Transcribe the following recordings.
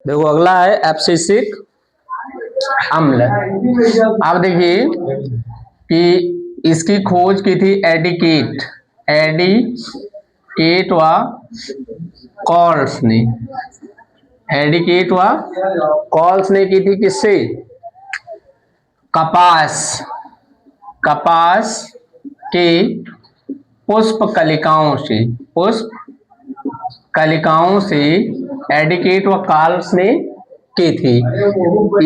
देखो अगला है एब्सिसिक अम्ल। अब देखिए कि इसकी खोज की थी एडिकेट व कॉल्स ने। एडिकेट व कॉल्स ने की थी किससे? कपास के पुष्प कलिकाओं से एडिकेट व कॉल्स ने की थी।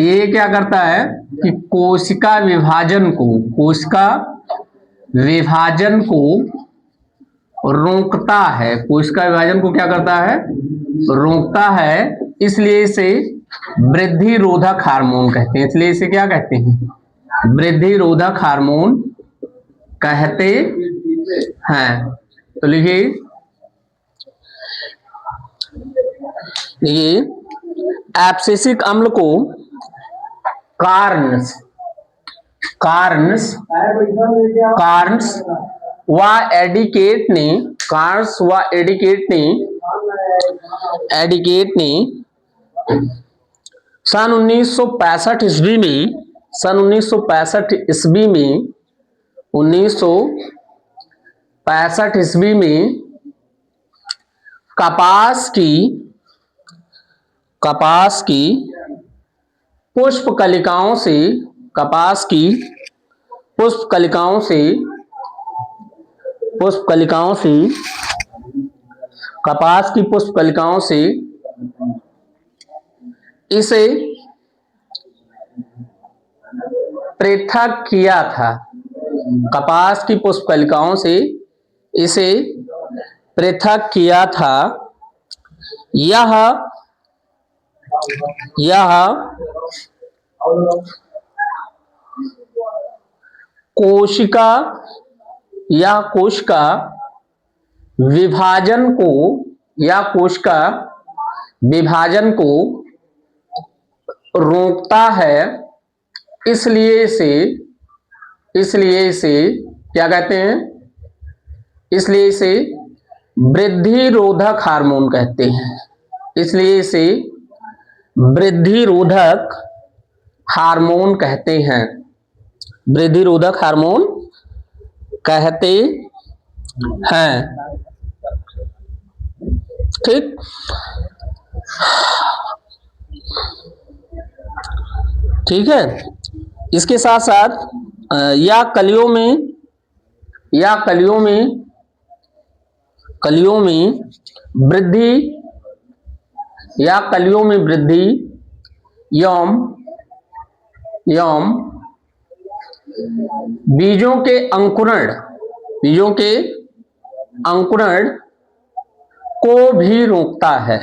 ये क्या करता है कि कोशिका विभाजन को रोकता है। कोशिका विभाजन को क्या करता है? रोकता है। इसलिए इसे वृद्धि रोधक हार्मोन कहते हैं। इसलिए इसे क्या कहते हैं? वृद्धि रोधक हार्मोन कहते हैं। तो लिखिए एब्सिसिक अम्ल को कार्न्स व एडिकेट ने सन 1965 ईस्वी में कपास की पुष्प कलिकाओं से इसे पृथक किया था। कपास की पुष्प कलिकाओं से इसे पृथक किया था। यह कोशिका विभाजन को रोकता है। इसलिए इसे क्या कहते हैं? इसलिए इसे वृद्धि रोधक हार्मोन कहते हैं। इसलिए इसे वृद्धि रोधक हार्मोन कहते हैं। वृद्धि रोधक हार्मोन कहते हैं। ठीक। ठीक है। इसके साथ साथ या कलियों में वृद्धि यौम बीजों के अंकुरण को भी रोकता है।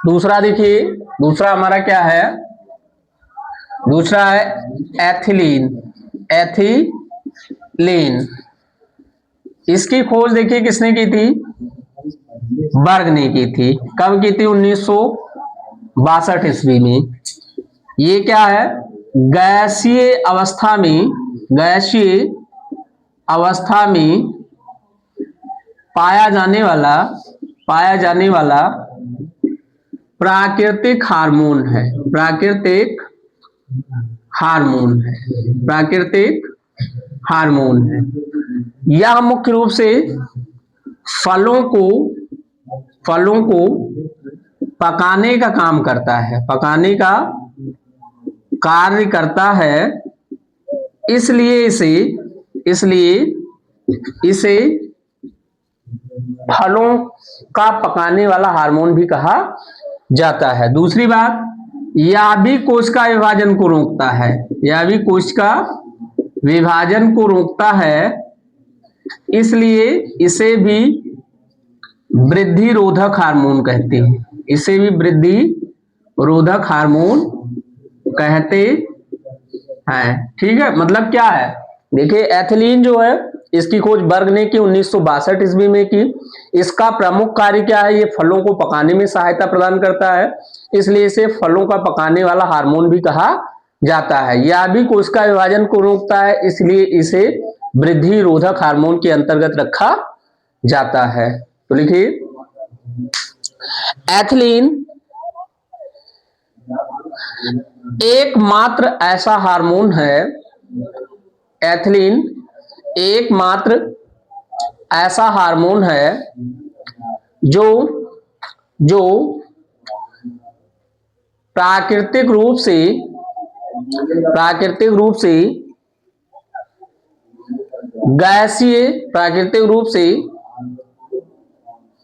दूसरा देखिए, दूसरा हमारा क्या है? दूसरा है एथिलीन। इसकी खोज देखिए किसने की थी? बर्ग ने की थी। कब की थी? 1962 ईस्वी में। ये क्या है? गैसीय अवस्था में पाया जाने वाला प्राकृतिक हार्मोन है। यह मुख्य रूप से फलों को पकाने का काम करता है, पकाने का कार्य करता है। इसलिए इसे फलों का पकाने वाला हार्मोन भी कहा जाता है। दूसरी बात, यह भी कोशिका विभाजन को रोकता है। इसलिए इसे भी वृद्धि रोधक हार्मोन कहते हैं। इसे भी वृद्धि रोधक हार्मोन कहते हैं। ठीक है। मतलब क्या है? देखिए एथिलीन जो है, इसकी खोज बर्ग ने की 1962 ईस्वी में की। इसका प्रमुख कार्य क्या है? ये फलों को पकाने में सहायता प्रदान करता है। इसलिए इसे फलों का पकाने वाला हार्मोन भी कहा जाता है। यह भी कोशिका विभाजन को रोकता है। इसलिए इसे वृद्धि रोधक हार्मोन के अंतर्गत रखा जाता है। तो लिखिए एथिलीन एकमात्र ऐसा हार्मोन है, एथिलीन एकमात्र ऐसा हार्मोन है जो जो प्राकृतिक रूप से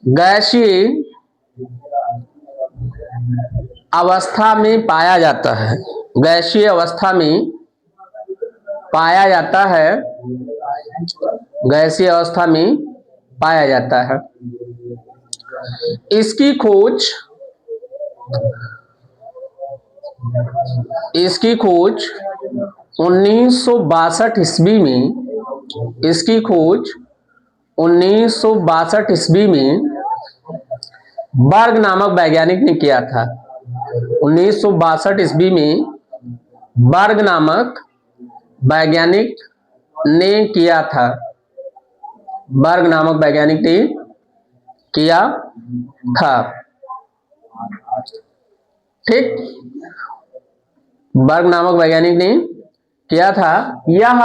गैसीय अवस्था में पाया जाता है, गैसीय अवस्था में पाया जाता है, गैसीय अवस्था में पाया जाता है। इसकी खोज 1962 ईस्वी में, इसकी खोज 1962 ईस्वी में बर्ग नामक वैज्ञानिक ने किया था। 1962 ईस्वी में बर्ग नामक वैज्ञानिक ने किया था, बर्ग नामक वैज्ञानिक ने किया था। ठीक, बर्ग नामक वैज्ञानिक ने किया था। यह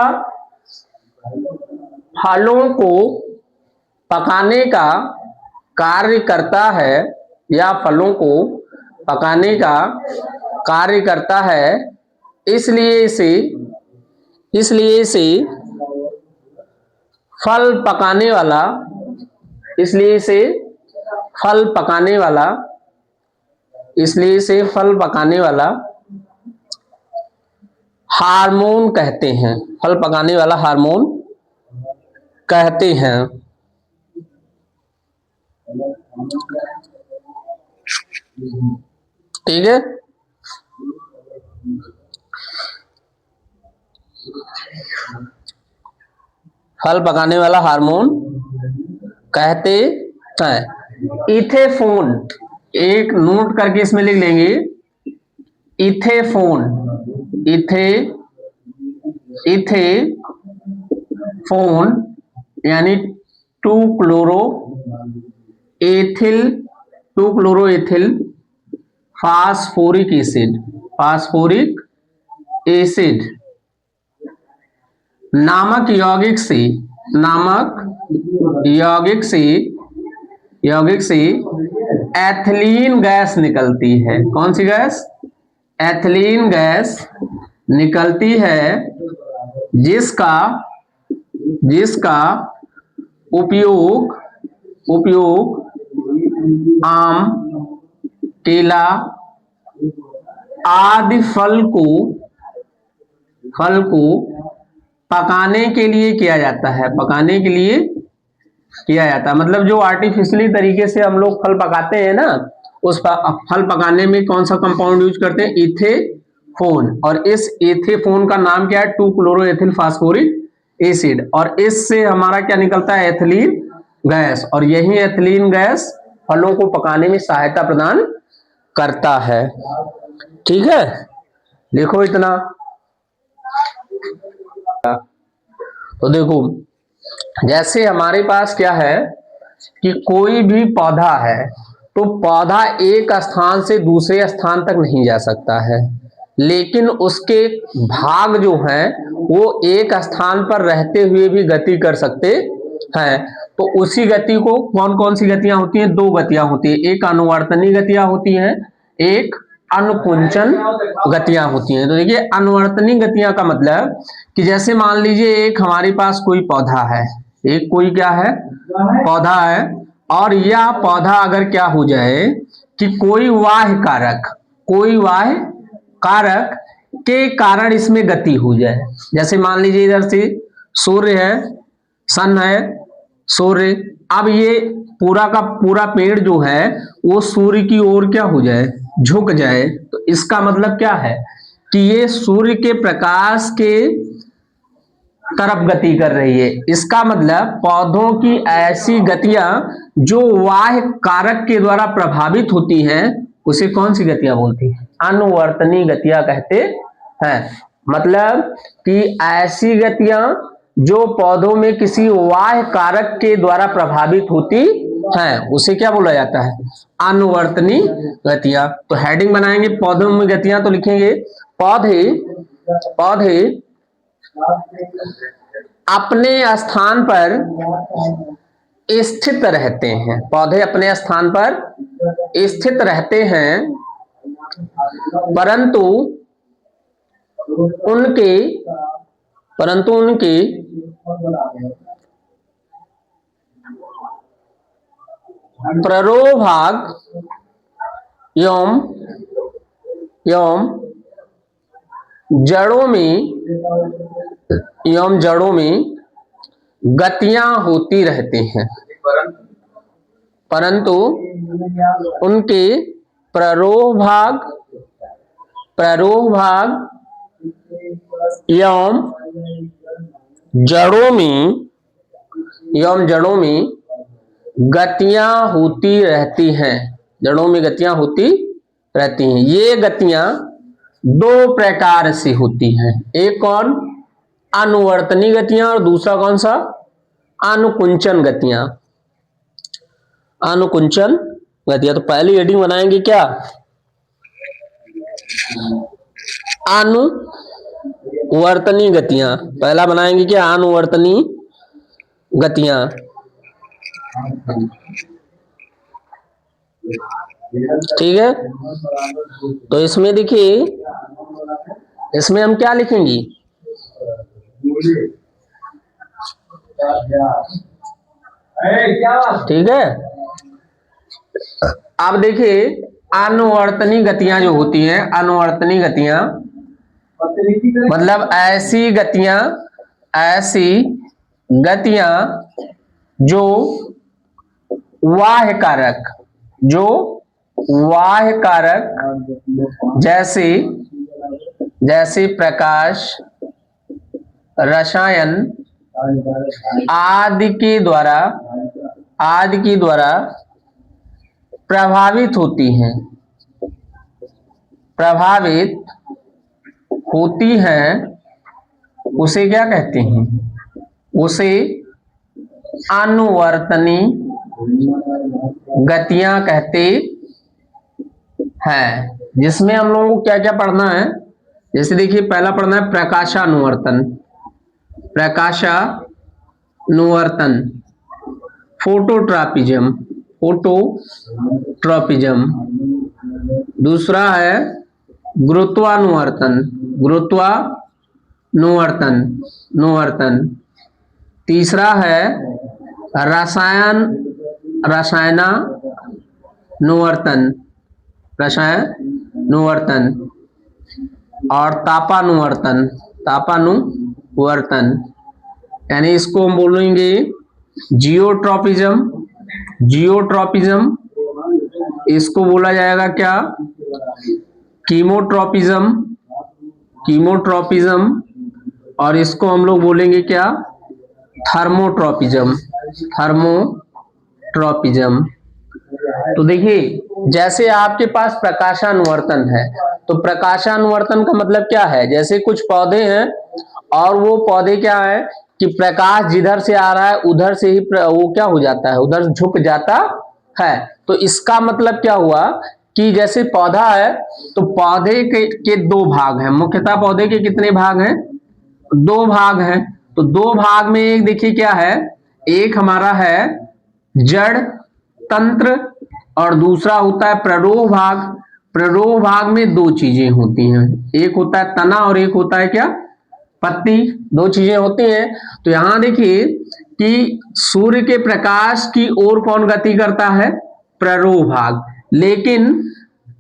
फलों को पकाने का कार्य करता है, या फलों को पकाने का कार्य करता है, इसलिए इसे फल पकाने वाला, इसलिए इसे फल पकाने वाला हार्मोन कहते हैं, फल पकाने वाला हार्मोन कहते हैं। ठीक है, फल पकाने वाला हार्मोन कहते हैं। इथेफोन, एक नोट करके इसमें लिख लेंगे, इथेफोन, इथेफोन यानी 2-क्लोरो-एथिल फास्फोरिक एसिड नामक यौगिक से एथिलीन गैस निकलती है। कौन सी गैस? एथिलीन गैस निकलती है, जिसका उपयोग आम, केला आदि फल को पकाने के लिए किया जाता है, मतलब जो आर्टिफिशियली तरीके से हम लोग फल पकाते हैं ना, उस फल पकाने में कौन सा कंपाउंड यूज करते हैं? इथेफोन। और इस इथेफोन का नाम क्या है? 2-क्लोरो-एथिल फास्फोरिक एसिड। और इससे हमारा क्या निकलता है? Ethylene gas. और यही एथिलीन गैस फलों को पकाने में सहायता प्रदान करता है। ठीक है, लिखो इतना। तो देखो, जैसे हमारे पास क्या है कि कोई भी पौधा है, तो पौधा एक स्थान से दूसरे स्थान तक नहीं जा सकता है, लेकिन उसके भाग जो हैं वो एक स्थान पर रहते हुए भी गति कर सकते हैं। तो उसी गति को कौन कौन सी गतियां होती हैं? 2 गतियां होती हैं, एक अनुवर्तनी गतियां होती हैं, एक अनुकुंचन गतियां होती हैं। तो देखिए, अनुवर्तनी गतियां का मतलब कि जैसे मान लीजिए एक हमारे पास कोई पौधा है, एक कोई क्या है? पौधा है, और यह पौधा अगर क्या हो जाए कि कोई वाह्य कारक के कारण इसमें गति हो जाए। जैसे मान लीजिए इधर से सूर्य है, सन है, सूर्य, अब ये पूरा का पूरा पेड़ जो है वो सूर्य की ओर क्या हो जाए? झुक जाए। तो इसका मतलब क्या है कि ये सूर्य के प्रकाश के तरफ गति कर रही है। इसका मतलब पौधों की ऐसी गतियां जो बाह्य कारक के द्वारा प्रभावित होती हैं, उसे कौन सी गतियां बोलती हैं? अनुवर्तनी गतियां कहते हैं। मतलब कि ऐसी गतियां जो पौधों में किसी बाह्य कारक के द्वारा प्रभावित होती है, उसे क्या बोला जाता है? अनुवर्तनी गतियां। तो हेडिंग बनाएंगे पौधों में गतियां, तो लिखेंगे पौधे पौधे अपने स्थान पर स्थित रहते हैं। पौधे अपने स्थान पर स्थित रहते हैं, परंतु उनके प्ररोभाग एवं जड़ों में गतियां होती रहती हैं, परंतु उनके प्ररोभाग एवं जड़ों में गतियां होती रहती हैं। जड़ों में गतियां होती रहती हैं। ये गतियां दो प्रकार से होती हैं। एक कौन? अनुवर्तनी गतियां, और दूसरा कौन सा? अनुकुंचन गतियां। अनुकुंचन गतियां। तो पहली हेडिंग बनाएंगे क्या? अनुवर्तनी गतियां। पहला बनाएंगे क्या? अनुवर्तनी गतियां। ठीक है, तो इसमें देखिए, इसमें हम क्या लिखेंगे? ठीक है, अब देखिए अनुवर्तनी गतियां जो होती हैं, अनुवर्तनी गतियां मतलब ऐसी गतियां जो बाह्य कारक जैसे प्रकाश, रसायन आदि के द्वारा प्रभावित होती हैं, उसे क्या कहते हैं? उसे अनुवर्तनी गतियां कहते हैं। जिसमें हम लोगों को क्या क्या पढ़ना है? जैसे देखिए, पहला पढ़ना है प्रकाशानुवर्तन, फोटोट्रॉपिज्म। दूसरा है गुरुत्वानुवर्तन। तीसरा है रसायनानुवर्तन और तापानुवर्तन। यानी इसको हम बोलेंगे जियोट्रॉपिज्म। इसको बोला जाएगा क्या? कीमोट्रॉपिज्म। और इसको हम लोग बोलेंगे क्या? थर्मोट्रॉपिज्म। तो देखिए, जैसे आपके पास प्रकाशानुवर्तन है, तो प्रकाशानुवर्तन का मतलब क्या है? जैसे कुछ पौधे हैं और वो पौधे क्या है कि प्रकाश जिधर से आ रहा है उधर से ही वो क्या हो जाता है, उधर झुक जाता है। तो इसका मतलब क्या हुआ कि जैसे पौधा है, तो पौधे के दो भाग हैं। मुख्यतः पौधे के कितने भाग हैं? दो भाग हैं। तो दो भाग में एक देखिए क्या है, एक हमारा है जड़ तंत्र और दूसरा होता है प्ररोह भाग। प्ररोह भाग में दो चीजें होती हैं, एक होता है तना और एक होता है क्या? पत्ती। दो चीजें होती हैं। तो यहां देखिए कि सूर्य के प्रकाश की ओर कौन गति करता है? प्ररोह भाग। लेकिन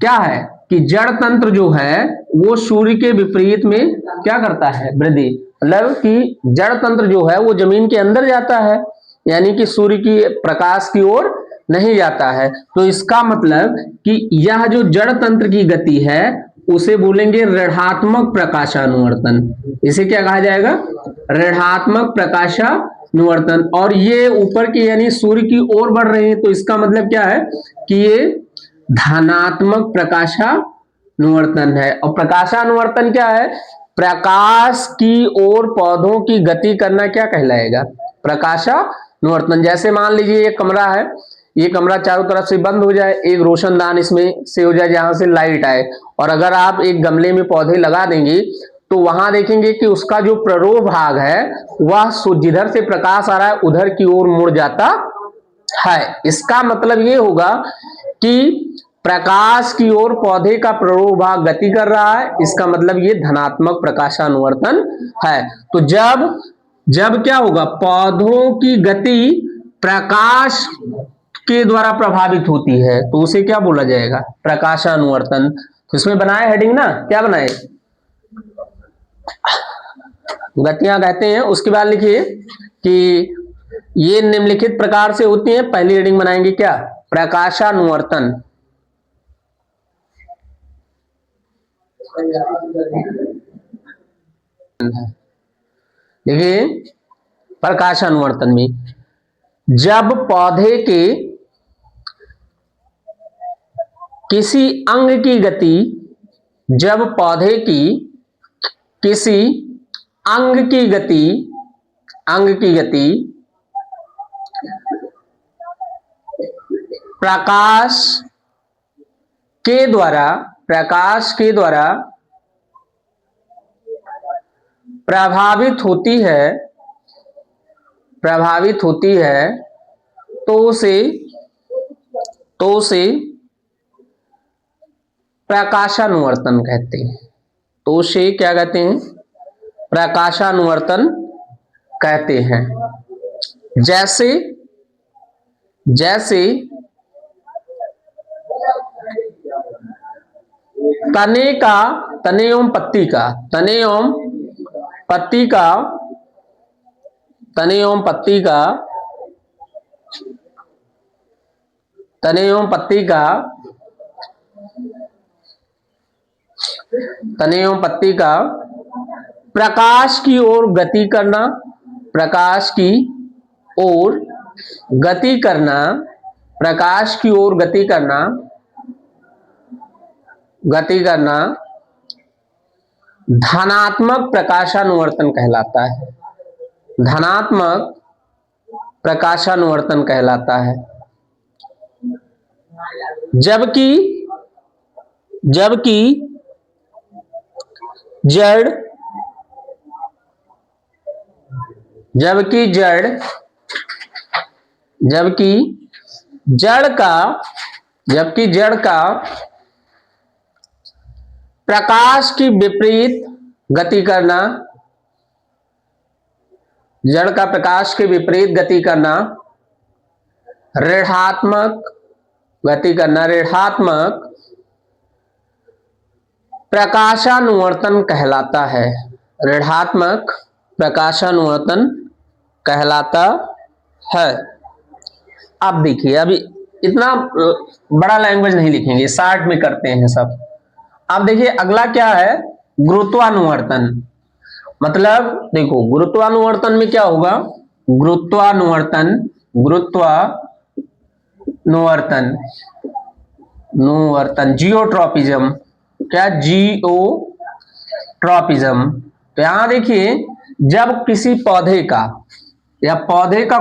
क्या है कि जड़ तंत्र जो है वो सूर्य के विपरीत में क्या करता है? वृद्धि। मतलब कि जड़ तंत्र जो है वो जमीन के अंदर जाता है, यानी कि सूर्य की प्रकाश की ओर नहीं जाता है। तो इसका मतलब कि यह जो जड़ तंत्र की गति है उसे बोलेंगे ऋणात्मक प्रकाशानुवर्तन। इसे क्या कहा जाएगा? ऋणात्मक प्रकाशानुवर्तन। और ये ऊपर की यानी सूर्य की ओर बढ़ रहे हैं, तो इसका मतलब क्या है कि ये धनात्मक प्रकाशानुवर्तन है। और प्रकाशानुवर्तन क्या है प्रकाश की ओर पौधों की गति करना क्या कहलाएगा? प्रकाशानुवर्तन। जैसे मान लीजिए ये कमरा है, ये कमरा चारों तरफ से बंद हो जाए, एक रोशनदान इसमें से हो जाए जहां से लाइट आए, और अगर आप एक गमले में पौधे लगा देंगे तो वहां देखेंगे कि उसका जो प्ररोह भाग है वह जिधर से प्रकाश आ रहा है उधर की ओर मुड़ जाता है। इसका मतलब ये होगा कि प्रकाश की ओर पौधे का प्ररोह भाग गति कर रहा है, इसका मतलब ये धनात्मक प्रकाशानुवर्तन है। तो जब क्या होगा, पौधों की गति प्रकाश के द्वारा प्रभावित होती है तो उसे क्या बोला जाएगा? प्रकाशानुवर्तन। तो इसमें बनाए हेडिंग ना, क्या बनाए? गतियां कहते हैं। उसके बाद लिखिए कि ये निम्नलिखित प्रकार से होती हैं। पहली हेडिंग बनाएंगे क्या? प्रकाशानुवर्तन। देखिए प्रकाशानुवर्तन में जब पौधे के किसी अंग की गति, जब पौधे की किसी अंग की गति प्रकाश के द्वारा प्रभावित होती है तो उसे प्रकाशानुवर्तन कहते हैं। तो उसे क्या कहते हैं? प्रकाशानुवर्तन कहते हैं। जैसे तने एवं पत्ती का प्रकाश की ओर गति करना, प्रकाश की ओर गति करना धनात्मक प्रकाशानुवर्तन कहलाता है। धनात्मक प्रकाशानुवर्तन कहलाता है। जबकि जड़ का प्रकाश की विपरीत गति करना, जड़ का प्रकाश के विपरीत गति करना ऋणात्मक प्रकाशानुवर्तन कहलाता है। ऋणात्मक प्रकाशानुवर्तन कहलाता है। अब देखिए, अभी इतना बड़ा लैंग्वेज नहीं लिखेंगे, शॉर्ट में करते हैं सब। अब देखिए अगला क्या है? गुरुत्वानुवर्तन। मतलब देखो गुरुत्वानुवर्तन में क्या होगा? गुरुत्वानुवर्तन जियोट्रॉपिज्म। क्या? जियोट्रॉपिज्म। तो यहां देखिए जब किसी पौधे का या पौधे का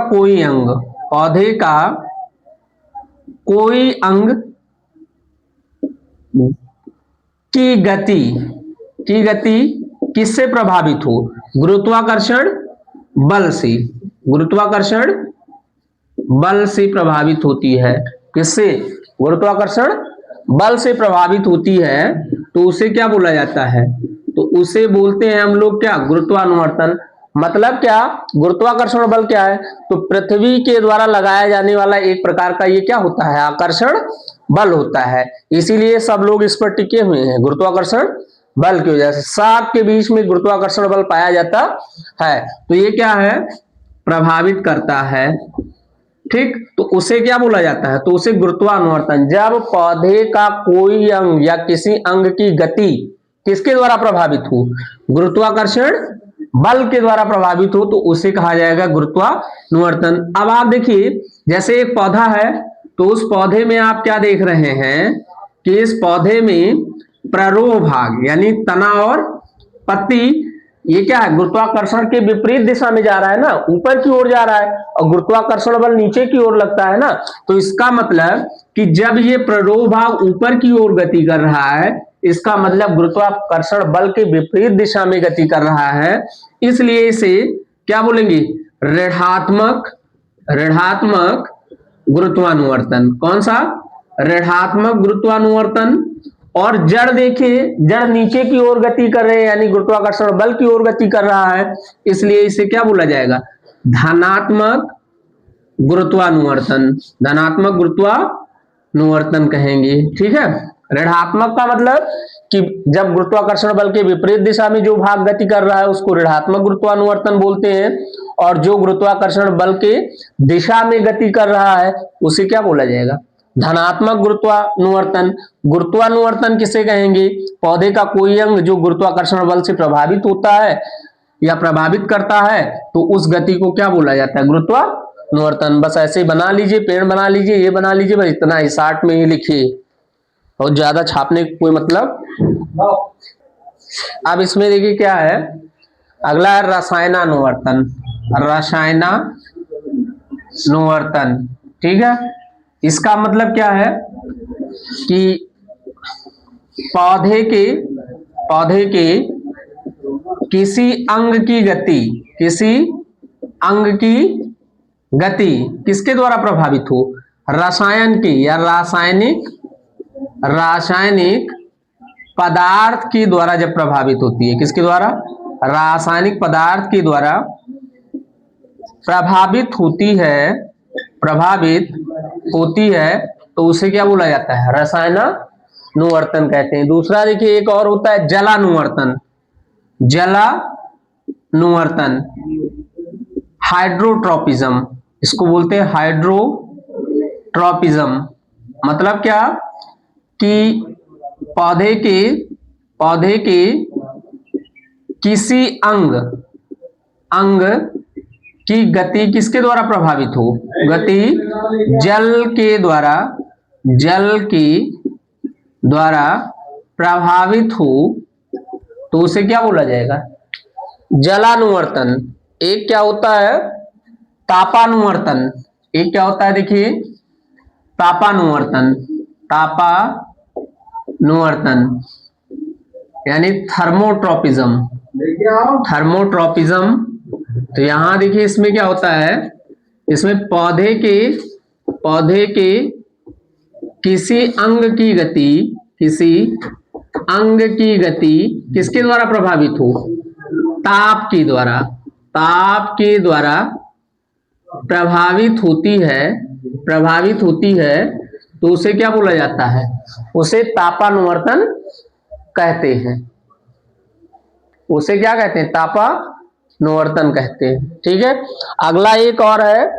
कोई अंग की गति किससे प्रभावित हो? गुरुत्वाकर्षण बल से प्रभावित होती है। किससे? गुरुत्वाकर्षण बल से प्रभावित होती है तो उसे क्या बोला जाता है? तो उसे बोलते हैं हम लोग क्या? गुरुत्वानुवर्तन। मतलब क्या? गुरुत्वाकर्षण बल क्या है? तो पृथ्वी के द्वारा लगाया जाने वाला एक प्रकार का ये क्या होता है? आकर्षण बल होता है। इसीलिए सब लोग इस पर टिके हुए हैं, गुरुत्वाकर्षण बल की वजह से। सांप के बीच में गुरुत्वाकर्षण बल पाया जाता है तो ये क्या है? प्रभावित करता है। ठीक, तो उसे क्या बोला जाता है? तो उसे गुरुत्वानुवर्तन। जब पौधे का कोई अंग या किसी अंग की गति किसके द्वारा प्रभावित हो? गुरुत्वाकर्षण बल के द्वारा प्रभावित हो तो उसे कहा जाएगा गुरुत्वानुवर्तन। अब आप देखिए जैसे एक पौधा है तो उस पौधे में आप क्या देख रहे हैं कि इस पौधे में प्ररोह भाग यानी तना और पत्ती ये क्या है, गुरुत्वाकर्षण के विपरीत दिशा में जा रहा है ना, ऊपर की ओर जा रहा है, और गुरुत्वाकर्षण बल नीचे की ओर लगता है ना, तो इसका मतलब कि जब ये प्ररोह भाग ऊपर की ओर गति कर रहा है, इसका मतलब गुरुत्वाकर्षण बल के विपरीत दिशा में गति कर रहा है, इसलिए इसे क्या बोलेंगे, ऋणात्मक ऋणात्मक गुरुत्वानुवर्तन। कौन सा, ऋणात्मक गुरुत्वानुवर्तन। और जड़ देखिए, जड़ नीचे की ओर गति कर रहे हैं, यानी गुरुत्वाकर्षण बल की ओर गति कर रहा है, इसलिए इसे क्या बोला जाएगा, धनात्मक गुरुत्वानुवर्तन। धनात्मक गुरुत्वानुवर्तन कहेंगे। ठीक है, ऋणात्मक का मतलब कि जब गुरुत्वाकर्षण बल के विपरीत दिशा में जो भाग गति कर रहा है उसको ऋणात्मक गुरुत्वानुवर्तन बोलते हैं, और जो गुरुत्वाकर्षण बल के दिशा में गति कर रहा है उसे क्या बोला जाएगा, धनात्मक गुरुत्वानुवर्तन। गुरुत्वानुवर्तन किसे कहेंगे, पौधे का कोई अंग जो गुरुत्वाकर्षण बल से प्रभावित होता है या प्रभावित करता है तो उस गति को क्या बोला जाता है, गुरुत्वानुवर्तन। बस ऐसे ही बना लीजिए, पेड़ बना लीजिए, ये बना लीजिए, बस इतना ही, 60 में ही लिखिए, और ज्यादा छापने का कोई मतलब। अब इसमें देखिए क्या है, अगला है रसायनानुवर्तन। रसायनानुवर्तन, ठीक है, इसका मतलब क्या है कि पौधे के किसी अंग की गति किसके द्वारा प्रभावित हो, रसायन की या रासायनिक पदार्थ के द्वारा जब प्रभावित होती है, किसके द्वारा, रासायनिक पदार्थ के द्वारा प्रभावित होती है तो उसे क्या बोला जाता है, रसायनानुवर्तन कहते हैं। दूसरा देखिए एक और होता है जलानुवर्तन। हाइड्रोट्रोपिज्म, इसको बोलते हैं हाइड्रोट्रोपिज्म। मतलब क्या कि पौधे के किसी अंग की गति किसके द्वारा प्रभावित हो, गति जल के द्वारा प्रभावित हो तो उसे क्या बोला जाएगा, जलानुवर्तन। एक क्या होता है, तापानुवर्तन। एक क्या होता है देखिए, तापानुवर्तन यानी थर्मोट्रोपिज्म। तो यहां देखिए इसमें क्या होता है, इसमें पौधे के किसी अंग की गति किसके द्वारा प्रभावित हो, ताप के द्वारा प्रभावित होती है तो उसे क्या बोला जाता है, उसे तापानुवर्तन कहते हैं। उसे क्या कहते हैं, तापानुवर्तन कहते हैं। ठीक है, अगला एक और है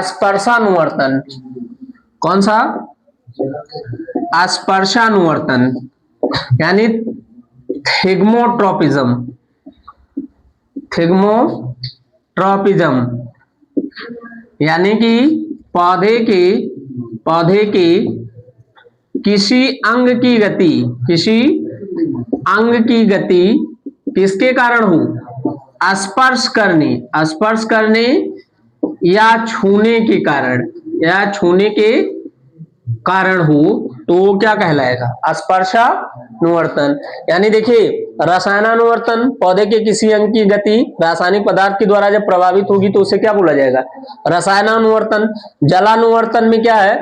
स्पर्शानुवर्तन। कौन सा, स्पर्शानुवर्तन यानी थिग्मोट्रोपिज्म। यानी कि पौधे के किसी अंग की गति किसके कारण हो, स्पर्श करने या छूने के कारण हो तो क्या कहलाएगा, स्पर्शानुवर्तन। यानी देखिए रसायनानुवर्तन, पौधे के किसी अंग की गति रासायनिक पदार्थ के द्वारा जब प्रभावित होगी तो उसे क्या बोला जाएगा, रसायनानुवर्तन। जलानुवर्तन में क्या है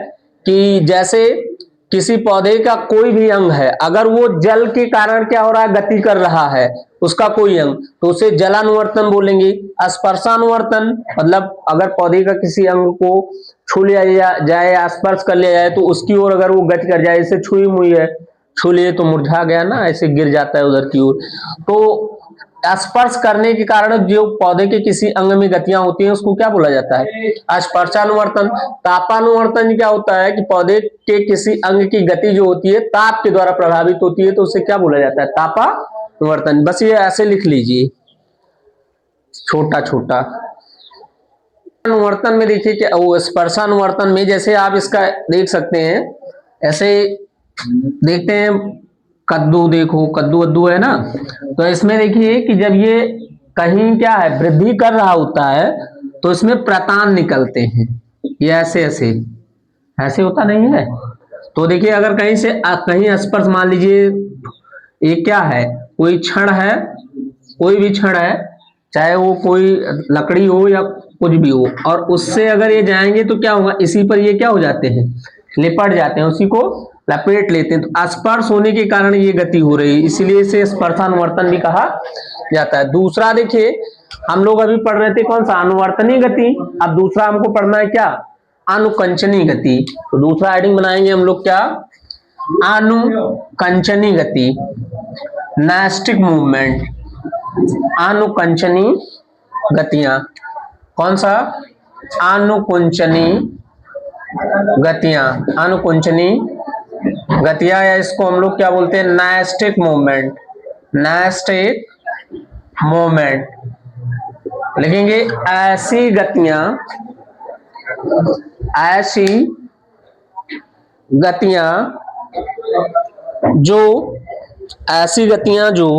कि जैसे किसी पौधे का कोई भी अंग है, अगर वो जल के कारण क्या हो रहा है, गति कर रहा है उसका कोई अंग, तो उसे जलानुवर्तन बोलेंगे। स्पर्शानुवर्तन मतलब अगर पौधे का किसी अंग को छू लिया जाए या स्पर्श कर लिया जाए तो उसकी ओर अगर वो गति कर जाए, जैसे छुई मुई है, छू लिए तो मुरझा गया ना, ऐसे गिर जाता है उधर की ओर, तो स्पर्श करने के कारण जो पौधे के किसी अंग में गतियां होती हैं उसको क्या बोला जाता है, स्पर्शानुवर्तन। तापानुवर्तन क्या होता है कि पौधे के किसी अंग की गति जो होती है ताप के द्वारा प्रभावित होती है तो उसे क्या बोला जाता है, तापानुवर्तन। बस ये ऐसे लिख लीजिए छोटा छोटा। अनुवर्तन में देखिए क्या, वो स्पर्शानुवर्तन में जैसे आप इसका देख सकते हैं, ऐसे देखते हैं कद्दू, देखो कद्दू वद्दू है ना। तो इसमें देखिए कि जब ये कहीं क्या है वृद्धि कर रहा होता है तो इसमें प्रतान निकलते हैं, ये ऐसे ऐसे ऐसे होता नहीं है। तो देखिए अगर कहीं से कहीं स्पर्श, मान लीजिए ये क्या है, कोई क्षण है, कोई भी क्षण है, चाहे वो कोई लकड़ी हो या कुछ भी हो, और उससे अगर ये जाएंगे तो क्या होगा, इसी पर ये क्या हो जाते हैं, लिपट जाते हैं, उसी को लपेट लेते हैं। तो स्पर्श होने के कारण ये गति हो रही है, इसीलिए इसे स्पर्शानुवर्तन भी कहा जाता है। दूसरा देखिए हम लोग अभी पढ़ रहे थे कौन सा, अनुवर्तनीय गति। अब दूसरा हमको पढ़ना है क्या, अनुकंचनी गति। तो दूसरा हेडिंग बनाएंगे हम लोग क्या, अनुकंचनी गति, नास्टिक मूवमेंट, अनुकंचनी गतियां। कौन सा, अनुकुंचनी गतियां, अनुकुंचनी गतियां, या इसको हम लोग क्या बोलते हैं, नास्टिक मूवमेंट, नास्टिक मूवमेंट लिखेंगे। ऐसी गतियां, ऐसी गतियां जो, ऐसी गतियां जो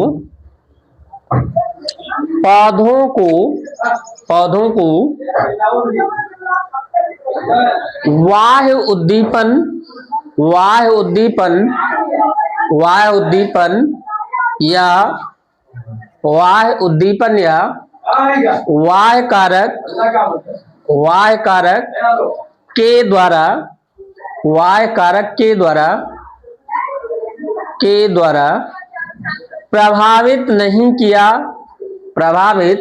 पौधों को बाह्य उद्दीपन, बाह्य उद्दीपन, बाह्य उद्दीपन या बाह्य उद्दीपन या बाह्य कारक, बाह्य कारक के द्वारा, बाह्य कारक के द्वारा प्रभावित नहीं किया, प्रभावित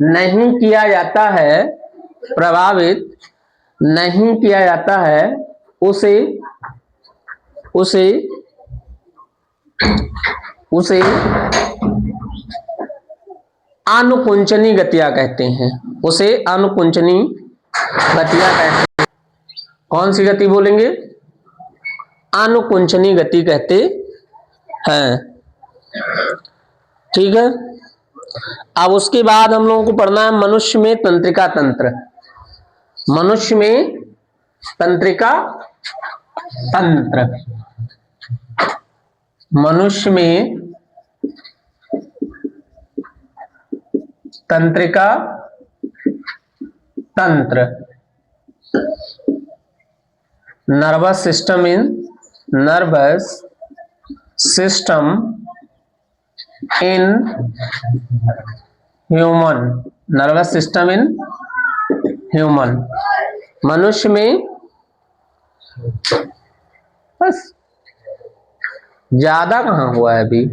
नहीं किया जाता है, प्रभावित नहीं किया जाता है, उसे उसे उसे अनुकुंचनी गतियां कहते हैं, उसे अनुकुंचनी गतियां कहते हैं। कौन सी गति बोलेंगे, अनुकुंचनी गति कहते हैं। ठीक है। अब उसके बाद हम लोगों को पढ़ना है मनुष्य में तंत्रिका तंत्र, मनुष्य में तंत्रिका तंत्र, मनुष्य में तंत्रिका तंत्र, nervous system in, nervous system in human, nervous system in human, मनुष्य में, बस ज्यादा कहां हुआ है अभी।